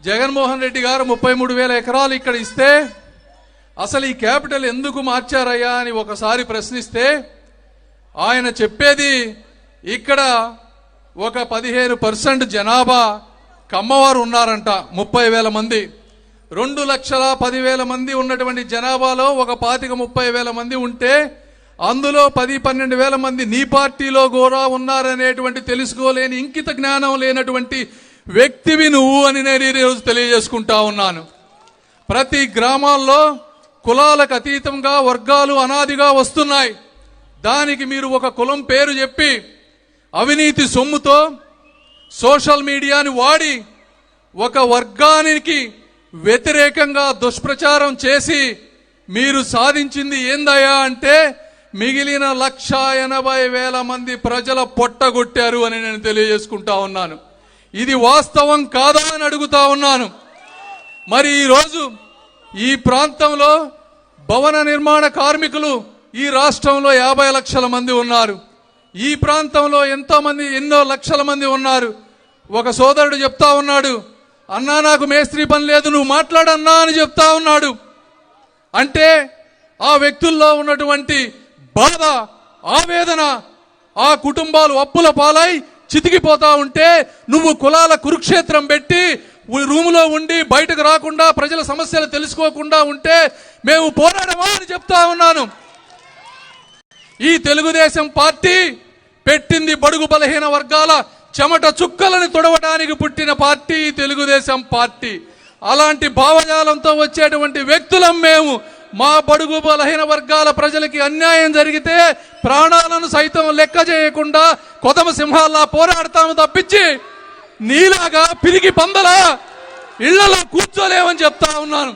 జగన్మోహన్ రెడ్డి గారు 33,000 ఎకరాలు ఇక్కడ ఇస్తే అసలు ఈ క్యాపిటల్ ఎందుకు మార్చారయ్యా అని ఒకసారి ప్రశ్నిస్తే ఆయన చెప్పేది ఇక్కడ ఒక 15% జనాభా కమ్మవారు ఉన్నారంట. 30,000 మంది, 2,10,000 మంది ఉన్నటువంటి జనాభాలో ఒక 25,000-30,000 మంది ఉంటే అందులో 10-12,000 మంది నీ పార్టీలో కూడా ఉన్నారనేటువంటి తెలుసుకోలేని ఇంకిత జ్ఞానం లేనటువంటి వ్యక్తివి నువ్వు అని నేను ఈరోజు తెలియజేసుకుంటా ఉన్నాను. ప్రతి గ్రామాల్లో కులాలకు అతీతంగా వర్గాలు అనాదిగా వస్తున్నాయి. దానికి మీరు ఒక కులం పేరు చెప్పి అవినీతి సొమ్ముతో సోషల్ మీడియాని వాడి ఒక వర్గానికి వ్యతిరేకంగా దుష్ప్రచారం చేసి మీరు సాధించింది ఏందయ్యా అంటే మిగిలిన 1,80,000 మంది ప్రజల పొట్టగొట్టారు అని నేను తెలియజేసుకుంటా ఉన్నాను. ఇది వాస్తవం కాదా అని అడుగుతా ఉన్నాను. మరి ఈరోజు ఈ ప్రాంతంలో భవన నిర్మాణ కార్మికులు ఈ రాష్ట్రంలో 50 లక్షల మంది ఉన్నారు. ఈ ప్రాంతంలో ఎన్నో లక్షల మంది ఉన్నారు. ఒక సోదరుడు చెప్తా ఉన్నాడు, అన్నా నాకు మేస్త్రి పని లేదు, నువ్వు మాట్లాడన్నా అని చెప్తా ఉన్నాడు. అంటే ఆ వ్యక్తుల్లో ఉన్నటువంటి బాధ, ఆవేదన, ఆ కుటుంబాలు అప్పుల పాలై చితికిపోతా ఉంటే నువ్వు కులాల కురుక్షేత్రం పెట్టి రూములో ఉండి బయటకు రాకుండా ప్రజల సమస్యలు తెలుసుకోకుండా ఉంటే మేము పోరాడమా అని చెప్తా ఉన్నాను. ఈ తెలుగుదేశం పార్టీ పెట్టింది బడుగు బలహీన వర్గాల చెమట చుక్కలను తొడవడానికి పుట్టిన పార్టీ తెలుగుదేశం పార్టీ. అలాంటి భావజాలంతో వచ్చేటువంటి వ్యక్తులం మేము. మా బడుగు బలహీన వర్గాల ప్రజలకి అన్యాయం జరిగితే ప్రాణాలను సైతం లెక్క చేయకుండా కొదమ సింహాల్లా పోరాడతాము తప్పించి నీలాగా పిరిగి పందలా ఇళ్లలో కూర్చోలేమని చెప్తా ఉన్నాను.